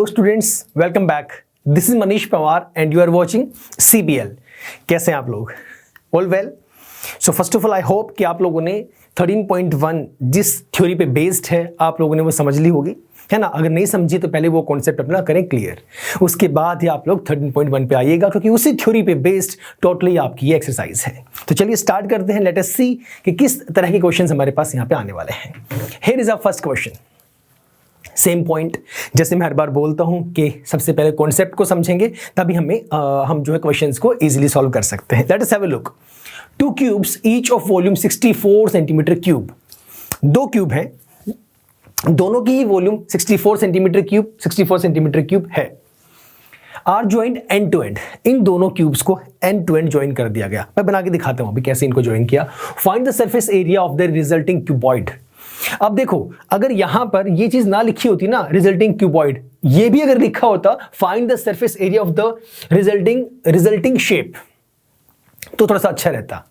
Hello students, welcome back. This is Manish Pawar and you are watching CBL। कैसे हैं आप लोग? All well? So first of all I hope कि आप लोगों ने 13.1 जिस थ्योरी पे बेस्ड है आप लोगों ने वो समझ ली होगी, है ना। अगर नहीं समझी तो पहले वो कॉन्सेप्ट अपना करें क्लियर, उसके बाद ही आप लोग 13.1 पे आइएगा, क्योंकि उसी थ्योरी पे बेस्ड टोटली आपकी ये एक्सरसाइज है। तो चलिए स्टार्ट करते हैं। लेट अस सी कि किस तरह के क्वेश्चंस हमारे पास यहाँ पे आने वाले हैं। Here is our first question. Same point, जैसे मैं हर बार बोलता हूं कि सबसे पहले कॉन्सेप्ट को समझेंगे, तभी हम जो है क्वेश्चंस को इजीली सॉल्व कर सकते हैं। Let us have a look. Two cubes each of volume 64 centimetre cube. दो क्यूब हैं, दोनों की ही वॉल्यूम 64 सेंटीमीटर क्यूब है। Are joint end to end. इन दोनों क्यूब्स को एंड टू एंड ज्वाइन कर दिया गया। मैं बना के दिखाता हूं अभी कैसे इनको ज्वाइन किया। Find the surface area of the resulting cuboid. अब देखो, अगर यहां पर ये चीज ना लिखी होती ना, रिजल्टिंग क्यूबॉइड, ये भी अगर लिखा होता find the surface area of the resulting shape, तो थोड़ा सा अच्छा रहता,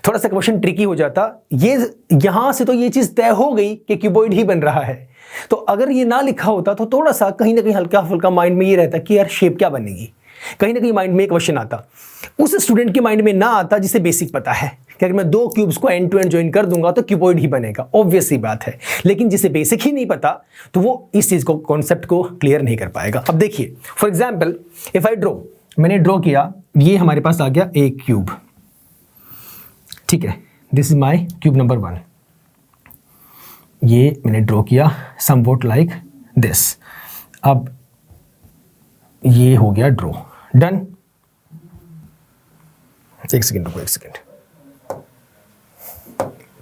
थोड़ा सा क्वेश्चन ट्रिकी हो जाता। ये यहां से तो ये चीज तय हो गई कि क्यूबॉइड ही बन रहा है, तो अगर ये ना लिखा होता तो थोड़ा सा कहीं ना कहीं हल्का फुल्का माइंड में ये रहता कि यार शेप क्या बनेगी, कहीं ना कहीं माइंड में एक क्वेश्चन आता। उस स्टूडेंट के माइंड में ना आता जिसे बेसिक पता है कि अगर मैं दो क्यूब्स को एंड टू एंड ज्वाइन कर दूंगा तो क्यूबॉइड ही बनेगा, ऑब्वियस सी बात है। लेकिन जिसे बेसिक ही नहीं पता तो वो इस चीज को, कॉन्सेप्ट को क्लियर नहीं कर पाएगा। अब देखिए, for example if I draw, मैंने ड्रॉ किया, ये हमारे पास आ गया एक क्यूब, ठीक है। This is my cube number 1। ये मैंने ड्रॉ किया समवॉट लाइक दिस। अब ये हो गया ड्रॉ, डन। एक सेकेंड रुको, एक सेकेंड,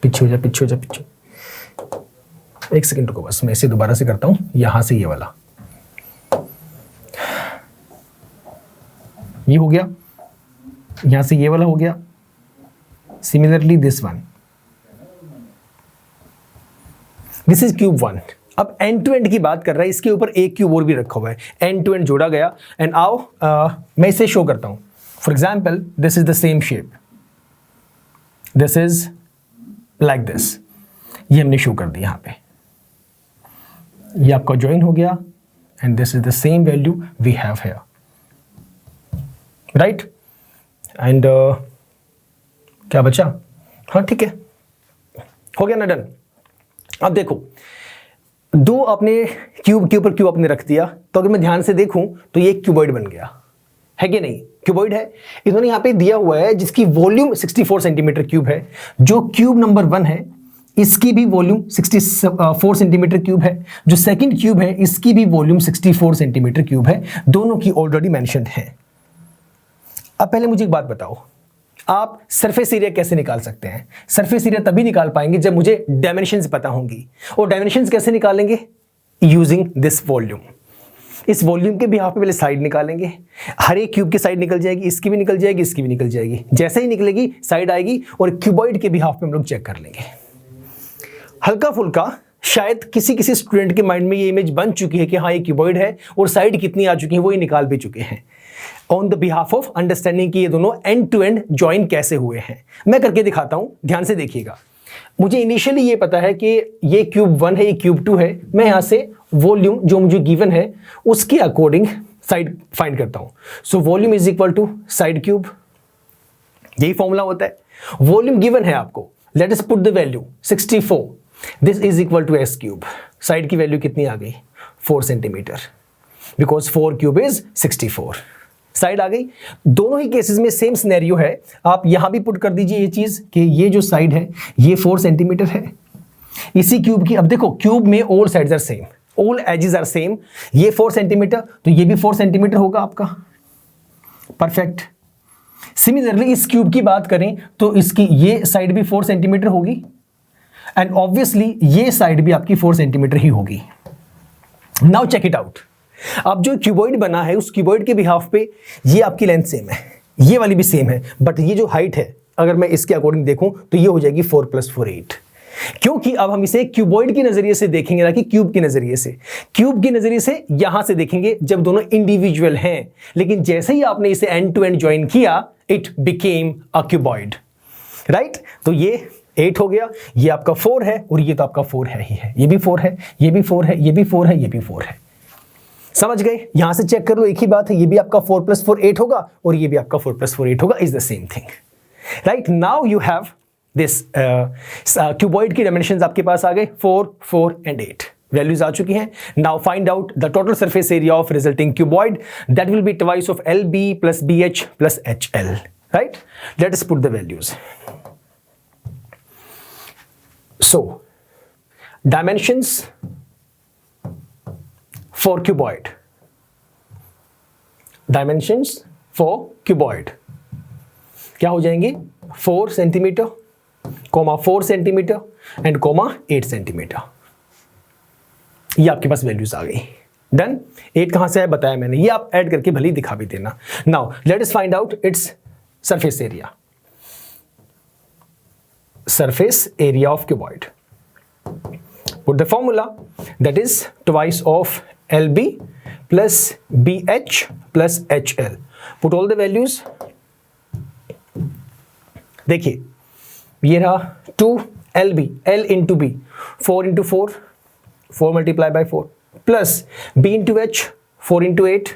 पीछे हो जा। एक सेकेंड रुको, बस मैं इसे दोबारा से करता हूं, यहां से ये वाला, ये हो गया, यहां से ये वाला हो गया। Similarly this one, this is cube 1। अब एंड टू एंड की बात कर रहा है, इसके ऊपर एक क्यूब और भी रखा हुआ है, एंड टू एंड जोड़ा गया। एंड आओ मैं इसे शो करता हूं। For example this is the same shape, this is like this. ये हमने शो कर दिया यहां पे, ये आपका ज्वाइन हो गया and this is the same value we have here, right. And क्या बचा? हाँ ठीक है, हो गया ना, डन। अब देखो, दो अपने क्यूब के ऊपर क्यूब आपने रख दिया, तो अगर मैं ध्यान से देखूं तो ये क्यूबॉइड बन गया, है कि नहीं? क्यूबॉइड है। इन्होंने यहां पे दिया हुआ है जिसकी वॉल्यूम 64 सेंटीमीटर क्यूब है। जो क्यूब नंबर 1 है इसकी भी वॉल्यूम 64 सेंटीमीटर क्यूब है। जो सेकंड क्यूब है इसकी भी वॉल्यूम 64 सेंटीमीटर क्यूब है। दोनों की ऑलरेडी मेंशन्ड है। अब पहले मुझे एक बात बताओ, आप सरफेस एरिया कैसे निकाल सकते हैं? सरफेस एरिया तभी निकाल पाएंगे जब मुझे डायमेंशंस पता होंगी। और डायमेंशंस कैसे निकालेंगे? Using this volume. इस वॉल्यूम के बिहाफ पे पहले साइड निकालेंगे। हर एक क्यूब की साइड निकल जाएगी, इसकी भी निकल जाएगी, इसकी भी निकल जाएगी। जैसे ही निकलेगी साइड आएगी और क्यूबॉइड के बिहाफ पे हम लोग चेक कर लेंगे। हल्का फुल्का शायद किसी स्टूडेंट के माइंड में ये इमेज बन चुकी है कि हाँ ये क्यूबॉइड है, और साइड कितनी आ चुकी है वो ये निकाल भी चुके हैं, on the behalf of understanding कि ये दोनों एंड टू एंड ज्वाइन कैसे हुए हैं। मैं करके दिखाता हूं, ध्यान से देखिएगा। मुझे इनिशियली ये पता है कि ये क्यूब 1 है, ये क्यूब 2 है। मैं यहां से वॉल्यूम जो मुझे गिवन है उसके अकॉर्डिंग साइड फाइंड करता हूं। So volume is equal to side cube, यही फॉर्मूला होता है। वॉल्यूम गिवन है आपको, let us put the value 64, this is equal to S cube. Side की वैल्यू कितनी आ गई? 4 centimetre, because 4 cube is 64। Side आ गई। दोनों ही केसेस में सेम सिनेरियो है। आप यहां भी पुट कर दीजिए ये चीज कि ये जो साइड है ये 4 सेंटीमीटर है। इसी क्यूब की, अब देखो क्यूब में all sides are same, all edges are same. ये 4 सेंटीमीटर तो ये भी 4 सेंटीमीटर होगा आपका, परफेक्ट। सिमिलरली इस क्यूब की बात करें तो इसकी ये साइड भी 4 सेंटीमीटर होगी, एंड ऑब्वियसली ये साइड भी आपकी 4 सेंटीमीटर ही होगी। Now check it out. अब जो क्यूबॉइड बना है उस क्यूबॉइड के बिहाफ पे ये आपकी लेंथ सेम है, ये वाली भी सेम है, बट ये जो हाइट है अगर मैं इसके अकॉर्डिंग देखूं तो ये हो जाएगी 4 + 4 8, क्योंकि अब हम इसे क्यूबॉइड के नजरिए से देखेंगे ना कि क्यूब के नजरिए से। क्यूब के नजरिए से यहां से देखेंगे जब दोनों इंडिविजुअल हैं, लेकिन जैसे ही आपने इसे एंड टू एंड ज्वाइन किया it became a cuboid, right. तो ये 8 हो गया, ये आपका 4 है और ये तो आपका 4 है ही है, ये भी 4 है, ये भी 4 है, ये भी 4 है, ये भी 4 है। समझ गए? यहां से चेक कर लो, एक ही बात है, ये भी आपका 4 + 4 8 होगा और ये भी आपका 4 + 4 8 होगा, is the same thing, right? Now you have this cuboid की डायमेंशंस आपके पास आ गए 4, 4 एंड 8 वैल्यूज आ चुकी हैं. Now find out the total surface area of resulting cuboid, that will be twice of LB + BH + HL, right? Late us put the values. So dimensions for cuboid, dimensions for cuboid क्या हो जाएंगी? 4 centimetre, 4 centimetre and 8 centimetre. ये आपके पास values आ गई. Done. 8 कहां से है बताया मैंने, ये आप ऐड करके भले दिखा भी देना. Now let us find out its surface area. Surface area of cuboid. Put the formula, that is twice of LB plus BH plus HL. Put all the values. देखिए ये रहा 2 LB, L into B, 4 into 4, 4 multiplied by 4, plus B into H, 4 into 8,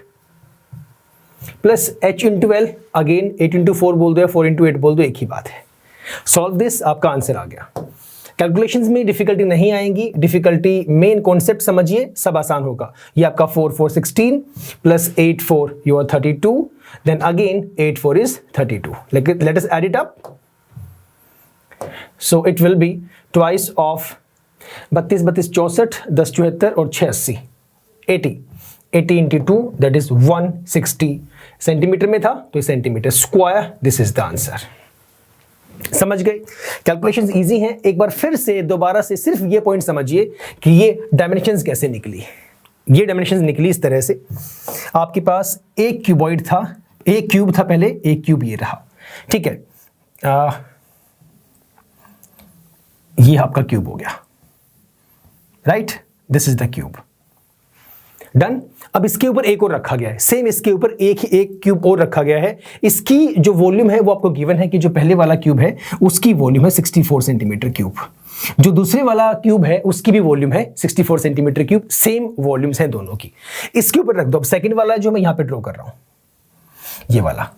plus H into L, again 8 into 4 बोल दो या 4 into 8 बोल दो, एक ही बात है. सॉल्व दिस, आपका आंसर आ गया. कैलकुलेशंस में डिफिकल्टी नहीं आएंगी, डिफिकल्टी मेन कॉन्सेप्ट समझिए, सब आसान होगा. ये आपका 4 4 16 plus 8 4 you are 32, then again 8 4 is 32. Let us add it up. So it will be twice of 32 32 64, 10 74 और 6 80, 80 इंटू 2 दैट इज 160 सेंटीमीटर में था तो ये centimetre square. This is the answer. समझ गए? कैलकुलेशंस इजी हैं. एक बार फिर से दोबारा से सिर्फ ये पॉइंट समझिए कि ये डायमेंशंस कैसे निकली. ये डायमेंशंस निकली इस तरह से, आपके पास एक क्यूबॉइड था, एक क्यूब था पहले, एक क्यूब ये रहा, ठीक है? ये आपका क्यूब हो गया, right? This is the cube. Done. अब इसके ऊपर एक और रखा गया है, सेम इसके ऊपर एक क्यूब और रखा गया है. इसकी जो वॉल्यूम है वो आपको गिवन है कि जो पहले वाला क्यूब है उसकी वॉल्यूम है 64 सेंटीमीटर क्यूब, जो दूसरे वाला क्यूब है उसकी भी वॉल्यूम है 64 सेंटीमीटर क्यूब. सेम वॉल्यूम्स हैं दोनों की. इसके ऊपर रख दो. अब सेकंड वाला जो मैं यहां पे ड्रॉ कर रहा हूं, ये वाला,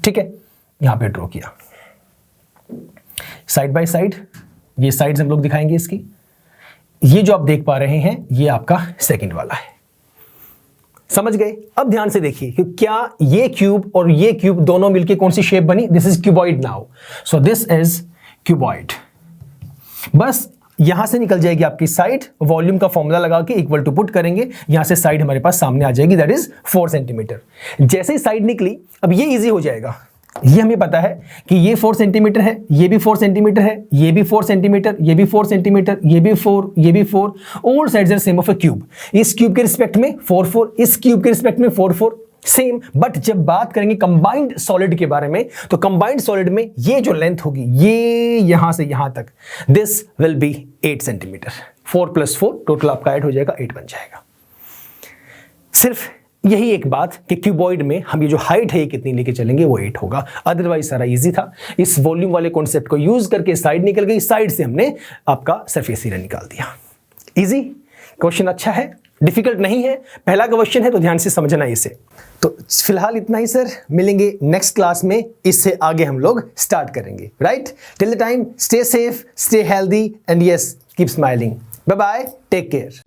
ठीक है? यहां पे ड्रॉ किया साइड बाय साइड. ये साइड्स हम लोग दिखाएंगे इसकी. ये जो आप देख पा रहे हैं ये आपका सेकंड वाला है. समझ गए? अब ध्यान से देखिए कि क्या ये क्यूब और ये क्यूब दोनों मिलके कौन सी शेप बनी. This is cuboid now. So this is cuboid. बस यहां से निकल जाएगी आपकी साइड, वॉल्यूम का फॉर्मूला लगा के इक्वल टू पुट करेंगे, यहां से साइड हमारे पास सामने आ जाएगी, दैट इज 4 सेंटीमीटर. जैसे ही साइड निकली, अब ये इजी हो जाएगा. ये हमें पता है कि ये 4 सेंटीमीटर है, ये भी 4 सेंटीमीटर है, ये भी 4 सेंटीमीटर, ये भी 4 सेंटीमीटर, ये भी 4, ये भी 4. All sides are same of a cube. इस क्यूब के रिस्पेक्ट में 4 4, इस क्यूब के रिस्पेक्ट में 4 4, सेम. बट जब बात करेंगे कंबाइंड सॉलिड के बारे में, तो कंबाइंड सॉलिड में ये जो लेंथ होगी, ये यहां से यहां तक, this will be 8 centimetre. 4 + 4 total आपका ऐड हो जाएगा, 8 बन जाएगा. सिर्फ यही एक बात कि क्यूबॉइड में हम ये जो हाइट है ये कितनी लेके चलेंगे, वो 8 होगा. अदरवाइज सारा इजी था. इस वॉल्यूम वाले कॉन्सेप्ट को यूज करके साइड निकल गई, साइड से हमने आपका सरफेस एरिया निकाल दिया. इजी क्वेश्चन, अच्छा है, डिफिकल्ट नहीं है. पहला क्वेश्चन है तो ध्यान से समझना इसे. तो फिलहाल इतना ही सर, मिलेंगे नेक्स्ट क्लास में, इससे आगे हम लोग स्टार्ट करेंगे. Right? Till the time, stay safe, stay healthy and yes, keep smiling. Bye bye, take care.